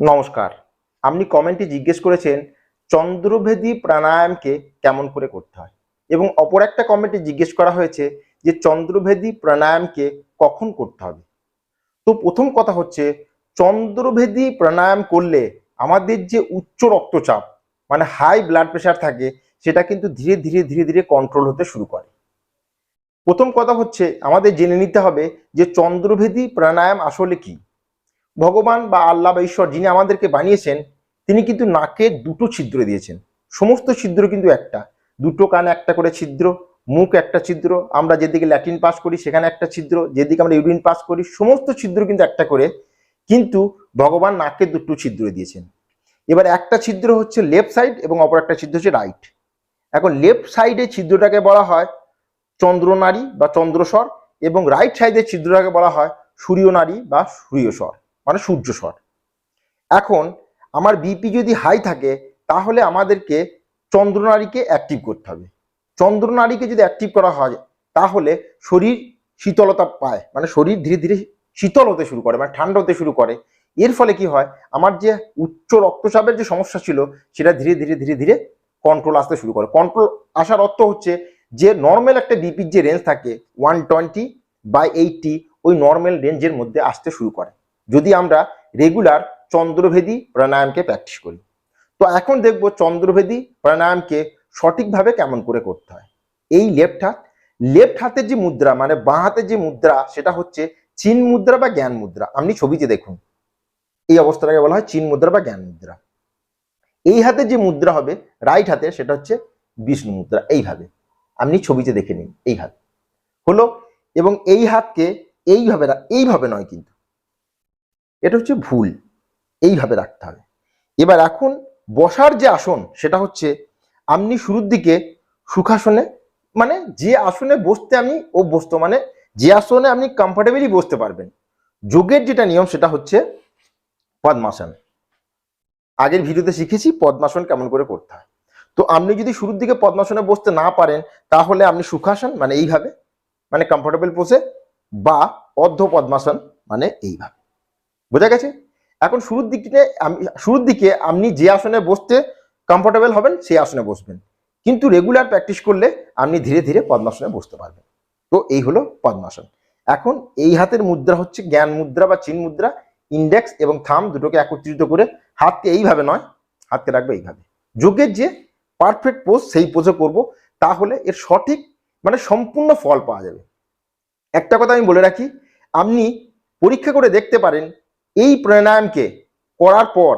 নমস্কার। আপনি কমেন্টে জিজ্ঞেস করেছেন চন্দ্রভেদী প্রাণায়ামকে কেমন করে করতে হয়, এবং অপর একটা কমেন্টে জিজ্ঞেস করা হয়েছে যে চন্দ্রভেদী প্রাণায়ামকে কখন করতে হবে। তো প্রথম কথা হচ্ছে, চন্দ্রভেদী প্রাণায়াম করলে আমাদের যে উচ্চ রক্তচাপ মানে হাই ব্লাড প্রেশার থাকে, সেটা কিন্তু ধীরে ধীরে ধীরে ধীরে কন্ট্রোল হতে শুরু করে। প্রথম কথা হচ্ছে আমাদের জেনে নিতে হবে যে চন্দ্রভেদী প্রাণায়াম আসলে কি। ভগবান বা আল্লাহ বা ঈশ্বর যিনি আমাদেরকে বানিয়েছেন, তিনি কিন্তু নাকে দুটো ছিদ্র দিয়েছেন। সমস্ত ছিদ্র কিন্তু একটা, দুটো কানে একটা করে ছিদ্র, মুখ একটা ছিদ্র, আমরা যেদিকে ল্যাট্রিন পাস করি সেখানে একটা ছিদ্র, যেদিকে আমরা ইউরিন পাস করি সমস্ত ছিদ্র কিন্তু একটা করে, কিন্তু ভগবান নাকে দুটো ছিদ্র দিয়েছেন। এবার একটা ছিদ্র হচ্ছে লেফট সাইড এবং অপর একটা ছিদ্র হচ্ছে রাইট। এখন লেফট সাইডে ছিদ্রটাকে বলা হয় চন্দ্রনারী বা চন্দ্রস্বর, এবং রাইট সাইডের ছিদ্রটাকে বলা হয় সূর্যনারী বা সূর্যস্বর মানে সূর্যস্বর। এখন আমার বিপি যদি হাই থাকে, তাহলে আমাদেরকে চন্দ্রনারীকে অ্যাক্টিভ করতে হবে। চন্দ্রনারীকে যদি অ্যাক্টিভ করা হয়, তাহলে শরীর শীতলতা পায়, মানে শরীর ধীরে ধীরে শীতল হতে শুরু করে, মানে ঠান্ডা হতে শুরু করে। এর ফলে কি হয়, আমার যে উচ্চ রক্তচাপের যে সমস্যা ছিল সেটা ধীরে ধীরে ধীরে ধীরে কন্ট্রোল আসতে শুরু করে। কন্ট্রোল আসার অর্থ হচ্ছে যে নর্মাল একটা বিপির যে রেঞ্জ থাকে 120/80, ওই নর্মাল রেঞ্জের মধ্যে আসতে শুরু করে যদি আমরা রেগুলার চন্দ্রভেদী প্রাণায়ামকে প্র্যাকটিস করি। তো এখন দেখব চন্দ্রভেদী প্রাণায়ামকে সঠিকভাবে কেমন করে করতে হয়। এই লেফট হাতের যে মুদ্রা মানে বাঁ হাতের যে মুদ্রা, সেটা হচ্ছে চিন মুদ্রা বা জ্ঞান মুদ্রা। আপনি ছবিতে দেখুন, এই অবস্থাটাকে বলা হয় চিন মুদ্রা বা জ্ঞান মুদ্রা। এই হাতে যে মুদ্রা হবে রাইট হাতে, সেটা হচ্ছে বিষ্ণু মুদ্রা। এইভাবে আপনি ছবিতে দেখে নিন, এই হাত হলো। এবং এই হাতকে এইভাবে এইভাবে নয়, কিন্তু এটা হচ্ছে ভুল, এইভাবে রাখতে হবে। এবার এখন বসার যে আসন সেটা হচ্ছে, আপনি শুরুর দিকে সুখাসনে, মানে যে আসনে বসতে আমি অভ্যস্ত, মানে যে আসনে আপনি কমফোর্টেবলি বসতে পারবেন। যোগের যেটা নিয়ম সেটা হচ্ছে পদ্মাসন। আগের ভিডিওতে শিখেছি পদ্মাসন কেমন করে করতে হয়। তো আপনি যদি শুরুর দিকে পদ্মাসনে বসতে না পারেন, তাহলে আপনি সুখাসন মানে এইভাবে, মানে কমফোর্টেবল পোজে, বা অর্ধ পদ্মাসন মানে এইভাবে। বোঝা গেছে? এখন শুরুর দিকে আপনি যে আসনে বসতে কমফোর্টেবল হবেন সেই আসনে বসবেন, কিন্তু রেগুলার প্র্যাকটিস করলে আপনি ধীরে ধীরে পদ্মাসনে বসতে পারবেন। তো এই হলো পদ্মাসন। এখন এই হাতের মুদ্রা হচ্ছে জ্ঞান মুদ্রা বা চিন মুদ্রা। ইন্ডেক্স এবং থাম দুটোকে একত্রিত করে হাতকে এইভাবে নয়, হাতকে রাখবে এইভাবে। যোগের যে পারফেক্ট পোজ সেই পোজে করব, তাহলে এর সঠিক মানে সম্পূর্ণ ফল পাওয়া যাবে। একটা কথা আমি বলে রাখি, আপনি পরীক্ষা করে দেখতে পারেন, এই প্রাণায়ামকে করার পর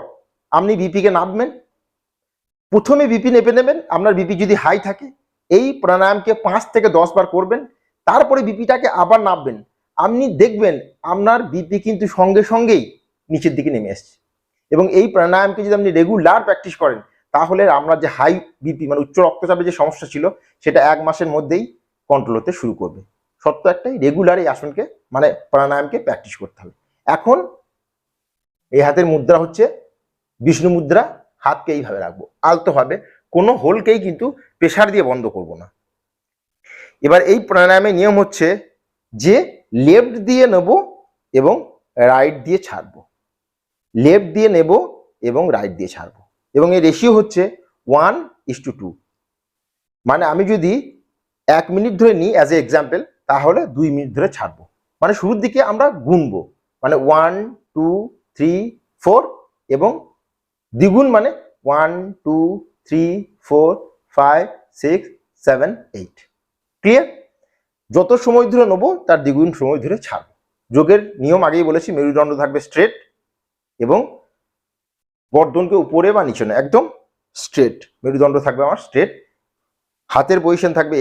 আপনি বিপিকে নামবেন। প্রথমে বিপি নেপে নেবেন, আপনার বিপি যদি হাই থাকে এই প্রাণায়ামকে 5 থেকে 10 বার করবেন, তারপরে বিপিটাকে আবার নামবেন। আপনি দেখবেন আপনার বিপি কিন্তু সঙ্গে সঙ্গেই নিচের দিকে নেমে আসছে। এবং এই প্রাণায়ামকে যদি আপনি রেগুলার প্র্যাকটিস করেন, তাহলে আপনার যে হাই বিপি মানে উচ্চ রক্তচাপের যে সমস্যা ছিল, সেটা 1 মাসের মধ্যেই কন্ট্রোল হতে শুরু করবে। সত্য একটাই, রেগুলার এই আসনকে মানে প্রাণায়ামকে প্র্যাকটিস করতে হবে। এখন এই হাতের মুদ্রা হচ্ছে বিষ্ণু মুদ্রা। হাতকে এইভাবে রাখবো আলতোভাবে, কোনো হোলকেই কিন্তু প্রেশার দিয়ে বন্ধ করব না। এবার এই প্রাণায়ামের নিয়ম হচ্ছে যে লেফট দিয়ে নেব এবং রাইট দিয়ে ছাড়বো, লেফট দিয়ে নেব এবং রাইট দিয়ে ছাড়বো, এবং এই রেশিও হচ্ছে 1:2। মানে আমি যদি 1 মিনিট ধরে নিই অ্যাজ এ এক্সাম্পল, তাহলে 2 মিনিট ধরে ছাড়বো। মানে শুরুর দিকে আমরা গুনবো, মানে 1 2 3 4, এবং দ্বিগুণ মানে 1 2 3 4 5 6 7 8। ক্লিয়ার? যত সময় ধরে নেবো তার দ্বিগুণ সময় ধরে ছাড়বো। যোগের নিয়ম আগেই বলেছি, মেরুদণ্ড থাকবে স্ট্রেট, এবং গর্দনকে উপরে বা নিচে না, একদম স্ট্রেট। মেরুদণ্ড থাকবে আমার স্ট্রেট, হাতের পজিশন থাকবে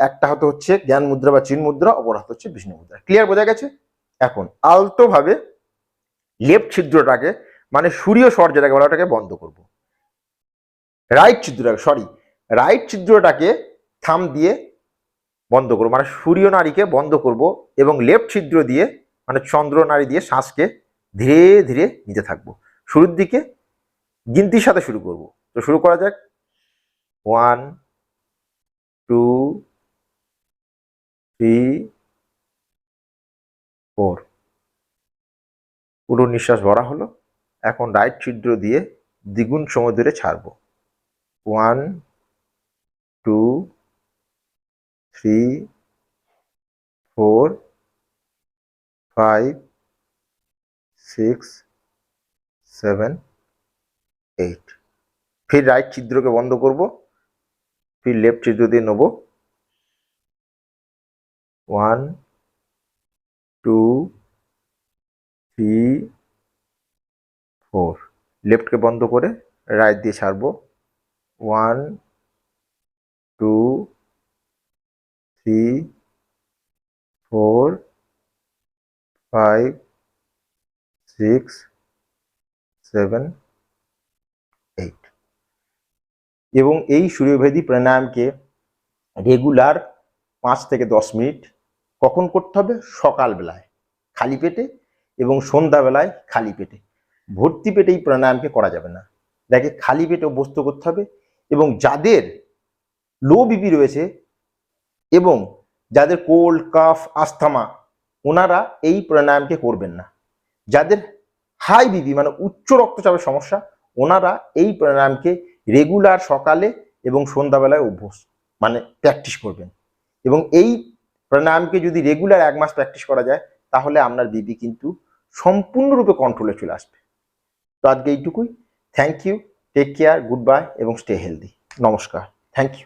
একটা হাতে হচ্ছে জ্ঞান মুদ্রা বা চিন মুদ্রা, অপর হাত হচ্ছে বিষ্ণু মুদ্রা। ক্লিয়ার? বোঝা গেছে? এখন আলতো ভাবে লেফট ছিদ্রটাকে মানে সূর্য স্বর যেটাকে বলা, ওটাকে বন্ধ করব। রাইট ছিদ্রটাকে থাম দিয়ে বন্ধ করবো, মানে সূর্য নাড়িকে বন্ধ করব, এবং লেফট ছিদ্র দিয়ে মানে চন্দ্র নাড়ি দিয়ে শ্বাসকে ধীরে ধীরে নিতে থাকবো। শুরুর দিকে গিনতির সাথে শুরু করব। তো শুরু করা যাক। 1 2 3 4। পুরো নিঃশ্বাস ভরা হলো, এখন রাইট ছিদ্র দিয়ে দ্বিগুণ সময় ধরে ছাড়বো। 1 2 3 4 5 6 7 8। फिर রাইট ছিদ্রকে বন্ধ করব, फिर লেফট ছিদ্র দিয়ে নেব। 1 2 3 4। লেফটকে বন্ধ করে রাইট দিয়ে ছাড়বো। 1 2 3 4 5 6 7 8। এবং এই সূর্যভেদী প্রাণায়ামকে রেগুলার 5 থেকে 10 মিনিট কখন করতে হবে? সকালবেলায় খালি পেটে এবং সন্ধ্যাবেলায় খালি পেটে। ভর্তি পেটে এই প্রাণায়ামকে করা যাবে না। দেখে খালি পেটে অভ্যস্ত করতে হবে। এবং যাদের লো বিপি রয়েছে এবং যাদের কোল্ড কাফ আস্থামা, ওনারা এই প্রাণায়ামকে করবেন না। যাদের হাই বিপি মানে উচ্চ রক্তচাপের সমস্যা, ওনারা এই প্রাণায়ামকে রেগুলার সকালে এবং সন্ধ্যাবেলায় অভ্যাস মানে প্র্যাকটিস করবেন। এবং এই প্রাণায়ামকে যদি রেগুলার 1 মাস প্র্যাকটিস করা যায়, তাহলে আপনার বিপি কিন্তু সম্পূর্ণরূপে কন্ট্রোলে চলে আসবে। তো আজকে এইটুকুই। Thank you, take care, good bye এবং স্টে হেলদি। নমস্কার, থ্যাংক ইউ।